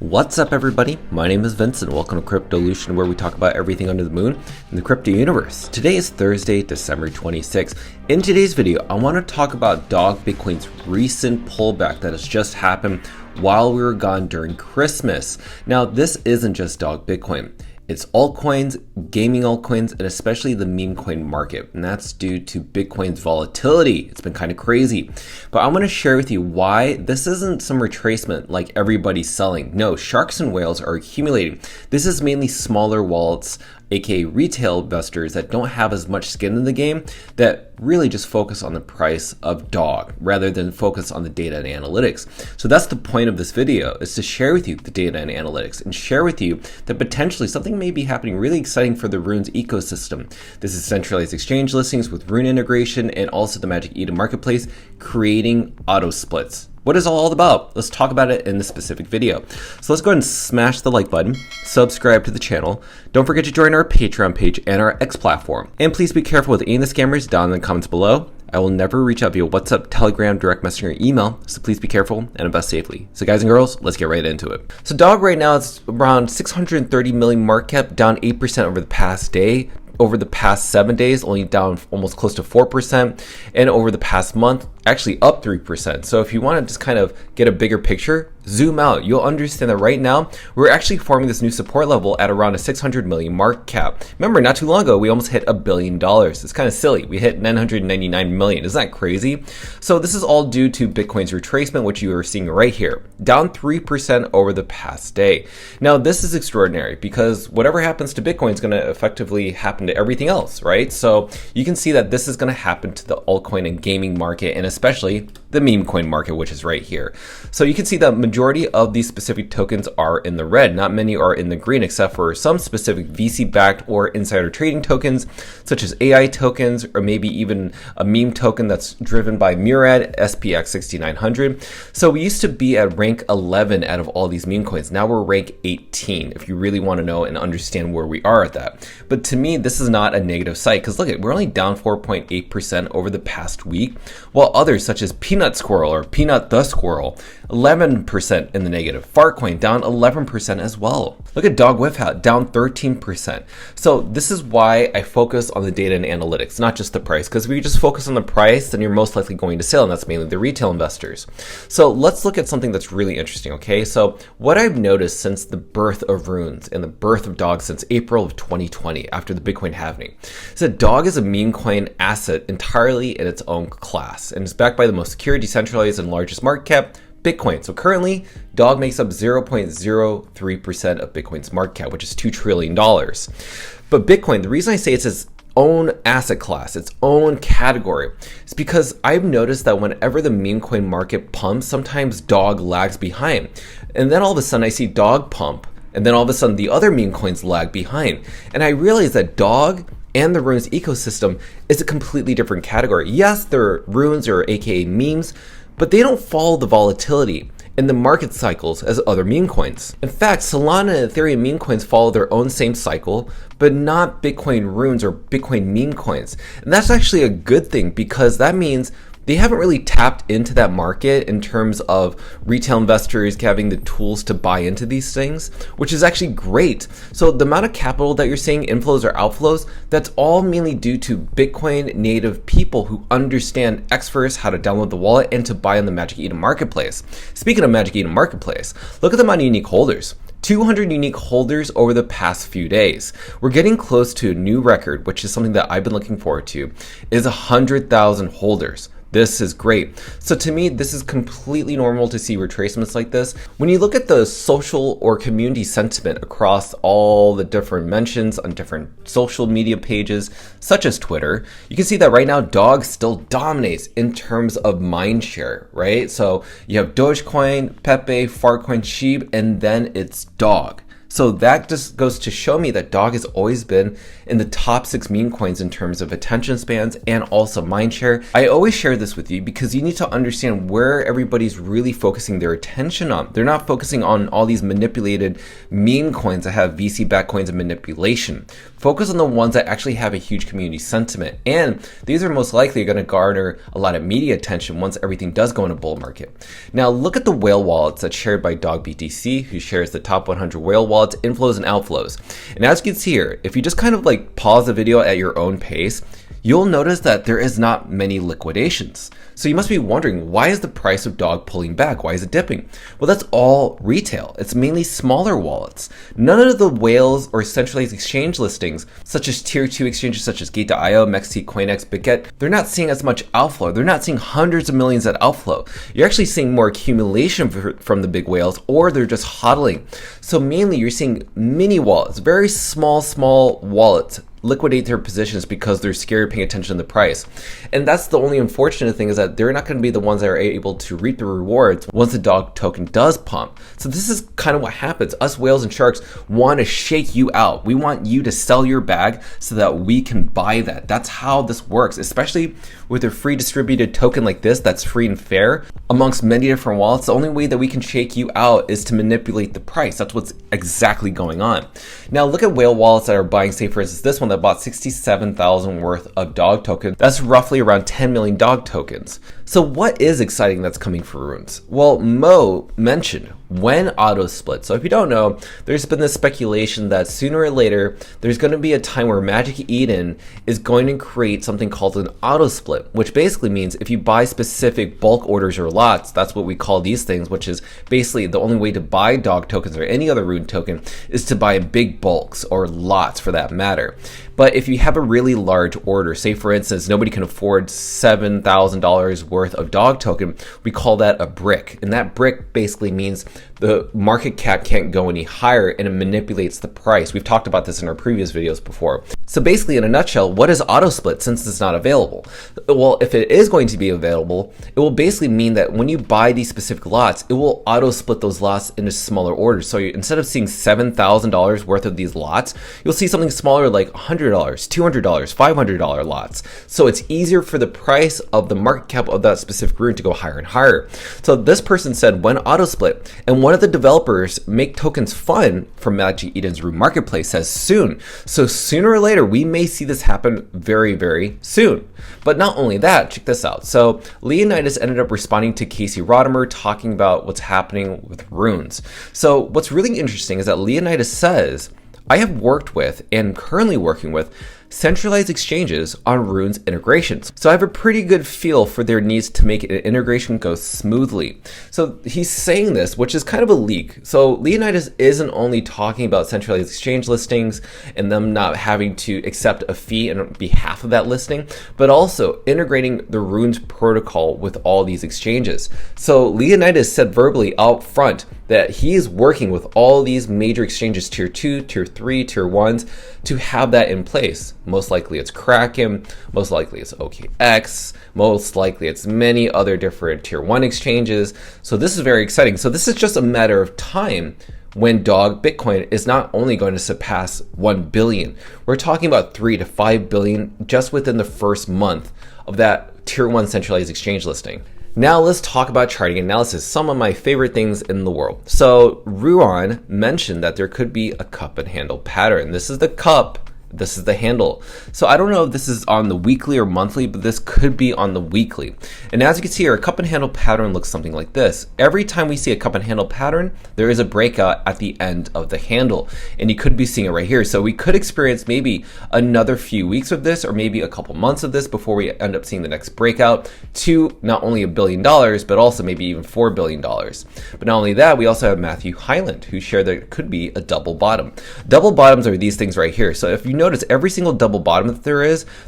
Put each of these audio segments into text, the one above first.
What's up, everybody? My name is Vincent. Welcome to Cryptolution, where we talk about everything under the moon in the crypto universe. Today is Thursday, December 26th. In today's video, I want to talk about Dog Bitcoin's recent pullback that has just happened while we were gone during Christmas. Now, this isn't just Dog Bitcoin. It's altcoins, gaming altcoins, and especially the meme coin market. And that's due to Bitcoin's volatility. It's been kind of crazy. But I'm going to share with you why this isn't some retracement like everybody's selling. No, sharks and whales are accumulating. This is mainly smaller wallets, aka retail investors that don't have as much skin in the game, that really just focus on the price of dog rather than focus on the data and analytics. So that's the point of this video, is to share with you the data and analytics and share with you that potentially something may be happening really exciting for the Runes ecosystem. This is centralized exchange listings with Rune integration and also the Magic Eden marketplace creating auto splits. What is it all about? Let's talk about it in this specific video. So let's go ahead and smash the like button, subscribe to the channel. Don't forget to join our Patreon page and our X platform. And please be careful with any of the scammers down in the comments below. I will never reach out via WhatsApp, Telegram, direct messaging, or email, so please be careful and invest safely. So guys and girls, let's get right into it. So Dog right now is around 630 million market cap, down 8% over the past day. Over the past 7 days, only down almost close to 4%. And over the past month, actually up 3%. So if you want to just kind of get a bigger picture, zoom out. You'll understand that right now, we're actually forming this new support level at around a 600 million market cap. Remember, not too long ago, we almost hit $1 billion. It's kind of silly. We hit 999 million. Isn't that crazy? So this is all due to Bitcoin's retracement, which you are seeing right here, down 3% over the past day. Now, this is extraordinary because whatever happens to Bitcoin is going to effectively happen to everything else, right? So you can see that this is going to happen to the altcoin and gaming market, and especially the meme coin market, which is right here. So you can see the majority of these specific tokens are in the red. Not many are in the green, except for some specific VC-backed or insider trading tokens, such as AI tokens, or maybe even a meme token that's driven by Murad, SPX 6900. So we used to be at rank 11 out of all these meme coins. Now we're rank 18, if you really want to know and understand where we are at that. But to me, this is not a negative sight, because look, we're only down 4.8% over the past week, while others such as Peanut Squirrel or Peanut the Squirrel, 11% in the negative. Fartcoin down 11% as well. Look at Dog Without, down 13%. So this is why I focus on the data and analytics, not just the price, because if you just focus on the price, then you're most likely going to sell, and that's mainly the retail investors. So let's look at something that's really interesting, okay? So what I've noticed since the birth of Runes and the birth of Dog since April of 2020, after the Bitcoin halving, is that Dog is a meme coin asset entirely in its own class, and is backed by the most secure, decentralized, and largest market cap, Bitcoin. So currently, Dog makes up 0.03% of Bitcoin's market cap, which is $2 trillion. But Bitcoin, the reason I say it's its own asset class, its own category, is because I've noticed that whenever the meme coin market pumps, sometimes Dog lags behind. And then all of a sudden I see Dog pump, and then all of a sudden the other meme coins lag behind. And I realize that Dog and the Runes ecosystem is a completely different category. Yes, they're Runes or aka memes, but they don't follow the volatility in the market cycles as other meme coins. In fact, Solana and Ethereum meme coins follow their own same cycle, but not Bitcoin Runes or Bitcoin meme coins. And that's actually a good thing, because that means they haven't really tapped into that market in terms of retail investors having the tools to buy into these things, which is actually great. So the amount of capital that you're seeing, inflows or outflows, that's all mainly due to Bitcoin native people who understand Xverse, how to download the wallet, and to buy on the Magic Eden marketplace. Speaking of Magic Eden marketplace, look at the amount of unique holders. 200 unique holders over the past few days. We're getting close to a new record, which is something that I've been looking forward to, is 100,000 holders. This is great. So to me, this is completely normal to see retracements like this. When you look at the social or community sentiment across all the different mentions on different social media pages, such as Twitter, you can see that right now Dog still dominates in terms of mind share, right? So you have Dogecoin, Pepe, Fartcoin, Sheep, and then it's Dog. So that just goes to show me that dog has always been in the top 6 meme coins in terms of attention spans and also mindshare. I always share this with you because you need to understand where everybody's really focusing their attention on. They're not focusing on all these manipulated meme coins that have VC-backed coins of manipulation. Focus on the ones that actually have a huge community sentiment. And these are most likely going to garner a lot of media attention once everything does go in a bull market. Now look at the whale wallets that's shared by Dog BTC, who shares the top 100 whale wallets, inflows and outflows. And as you can see here, if you just kind of like pause the video at your own pace, you'll notice that there is not many liquidations. So you must be wondering, why is the price of dog pulling back? Why is it dipping? Well, that's all retail. It's mainly smaller wallets. None of the whales or centralized exchange listings, such as tier 2 exchanges such as Gate.io, MEXC, CoinEx, BitGet, they're not seeing as much outflow. They're not seeing hundreds of millions at outflow. You're actually seeing more accumulation from the big whales, or they're just hodling. So mainly you're seeing mini wallets, very small wallets, liquidate their positions because they're scared paying attention to the price. And that's the only unfortunate thing, is that they're not going to be the ones that are able to reap the rewards once the dog token does pump. So this is kind of what happens. Us whales and sharks want to shake you out. We want you to sell your bag so that we can buy that. That's how this works, especially with a free distributed token like this that's free and fair amongst many different wallets. The only way that we can shake you out is to manipulate the price. That's what's exactly going on. Now look at whale wallets that are buying, say for instance this one that bought 67,000 worth of dog token. That's roughly around 10 million dog tokens. So what is exciting that's coming for runes? Well, Mo mentioned when auto split. So if you don't know, there's been this speculation that sooner or later there's going to be a time where Magic Eden is going to create something called an auto split, which basically means if you buy specific bulk orders or lots, that's what we call these things, which is basically the only way to buy dog tokens or any other rune token is to buy big bulks or lots for that matter. But if you have a really large order, say for instance, nobody can afford $7,000 worth of dog token, we call that a brick. And that brick basically means the market cap can't go any higher and it manipulates the price. We've talked about this in our previous videos before. So basically in a nutshell, what is auto split since it's not available? Well, if it is going to be available, it will basically mean that when you buy these specific lots, it will auto split those lots into smaller orders. So instead of seeing $7,000 worth of these lots, you'll see something smaller like $100, $200, $500 lots. So it's easier for the price of the market cap of that specific rune to go higher and higher. So this person said when auto split, and one of the developers, Make Tokens Fun from Magic Eden's Rune Marketplace, says soon. So sooner or later, we may see this happen very, very soon. But not only that, check this out. So Leonidas ended up responding to Casey Rodimer talking about what's happening with runes. So what's really interesting is that Leonidas says, I have worked with and currently working with centralized exchanges on runes integrations. So I have a pretty good feel for their needs to make an integration go smoothly. So he's saying this, which is kind of a leak. So Leonidas isn't only talking about centralized exchange listings and them not having to accept a fee on behalf of that listing, but also integrating the runes protocol with all these exchanges. So Leonidas said verbally out front that he is working with all these major exchanges, tier 2, tier 3, tier 1s, to have that in place. Most likely it's Kraken, most likely it's OKX, most likely it's many other different tier 1 exchanges. So this is very exciting. So this is just a matter of time when Dog Bitcoin is not only going to surpass 1 billion, we're talking about 3 to 5 billion just within the first month of that tier 1 centralized exchange listing. Now let's talk about charting analysis, some of my favorite things in the world. So Ruan mentioned that there could be a cup and handle pattern. This is the cup, this is the handle. So I don't know if this is on the weekly or monthly, but this could be on the weekly. And as you can see here, a cup and handle pattern looks something like this. Every time we see a cup and handle pattern, there is a breakout at the end of the handle. And you could be seeing it right here. So we could experience maybe another few weeks of this, or maybe a couple months of this before we end up seeing the next breakout to not only $1 billion, but also maybe even $4 billion. But not only that, we also have Matthew Hyland, who shared that it could be a double bottom. Double bottoms are these things right here. So if you notice every single double bottom that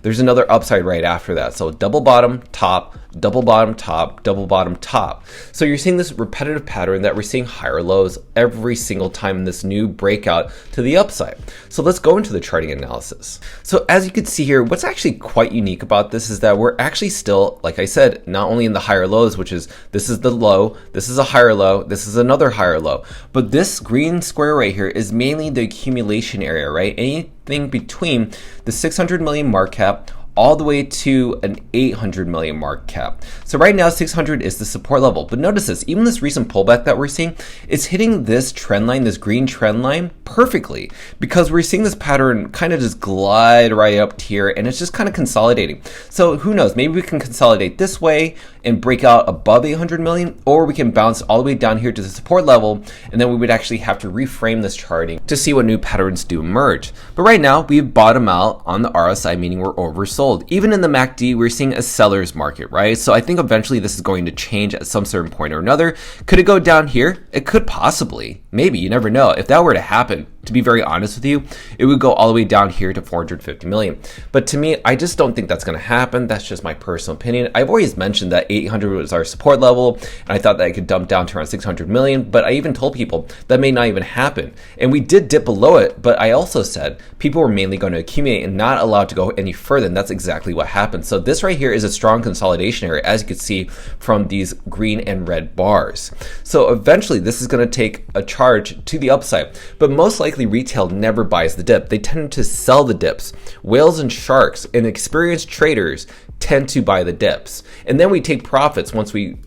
there's another upside right after that. So double bottom, top, double bottom, top, double bottom, top. So you're seeing this repetitive pattern that we're seeing higher lows every single time in this new breakout to the upside. So let's go into the charting analysis. So as you can see here, what's actually quite unique about this is that we're actually still, like I said, not only in the higher lows, which is this is the low, this is a higher low, this is another higher low, but this green square right here is mainly the accumulation area, right? Anything between the 600 million market cap all the way to an 800 million market cap. So right now 600 is the support level, but notice this, even this recent pullback that we're seeing, it's hitting this trend line, this green trend line perfectly, because we're seeing this pattern kind of just glide right up here, and it's just kind of consolidating. So who knows, maybe we can consolidate this way and break out above 800 million, or we can bounce all the way down here to the support level, and then we would actually have to reframe this charting to see what new patterns do emerge. But right now we've bottomed out on the RSI, meaning we're oversold. Even in the MACD, we're seeing a seller's market, right? So I think eventually this is going to change at some certain point or another. Could it go down here? It could possibly. Maybe, you never know. If that were to happen, to be very honest with you, it would go all the way down here to 450 million. But to me, I just don't think that's going to happen. That's just my personal opinion. I've always mentioned that 800 was our support level, and I thought that I could dump down to around 600 million, but I even told people that may not even happen. And we did dip below it, but I also said people were mainly going to accumulate and not allowed to go any further, and that's exactly what happened. So this right here is a strong consolidation area, as you can see from these green and red bars. So eventually this is going to take a charge to the upside, but most likely retail never buys the dip. They tend to sell the dips. Whales and sharks and experienced traders tend to buy the dips. And then we take profits once we,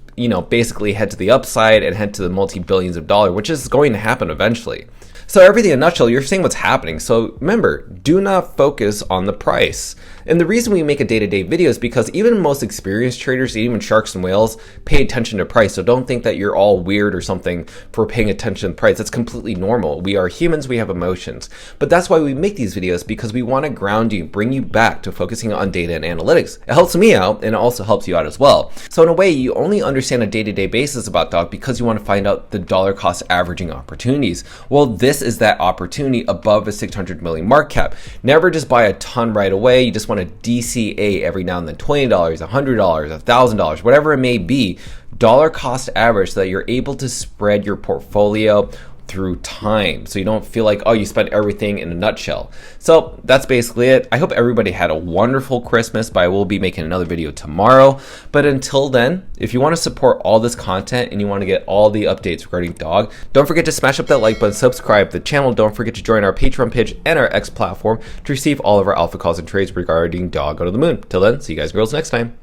basically head to the upside and head to the multi-billions of dollars, which is going to happen eventually. So everything in a nutshell, you're seeing what's happening. So remember, do not focus on the price. And the reason we make a day-to-day video is because even most experienced traders, even sharks and whales, pay attention to price. So don't think that you're all weird or something for paying attention to price. That's completely normal. We are humans, we have emotions. But that's why we make these videos, because we want to ground you, bring you back to focusing on data and analytics. It helps me out, and it also helps you out as well. So in a way, you only understand a day-to-day basis about DOG because you want to find out the dollar cost averaging opportunities. Well, this is that opportunity above a 600 million market cap. Never just buy a ton right away. You just want to DCA every now and then, $20, $100, $1,000, whatever it may be, dollar cost average, so that you're able to spread your portfolio through time, so you don't feel like, oh, you spent everything in a nutshell. So that's basically it. I hope everybody had a wonderful Christmas, but I will be making another video tomorrow. But until then, if you want to support all this content and you want to get all the updates regarding DOG, don't forget to smash up that like button, subscribe to the channel. Don't forget to join our Patreon page and our X platform to receive all of our alpha calls and trades regarding DOG Go to the Moon. Till then, see you guys girls next time.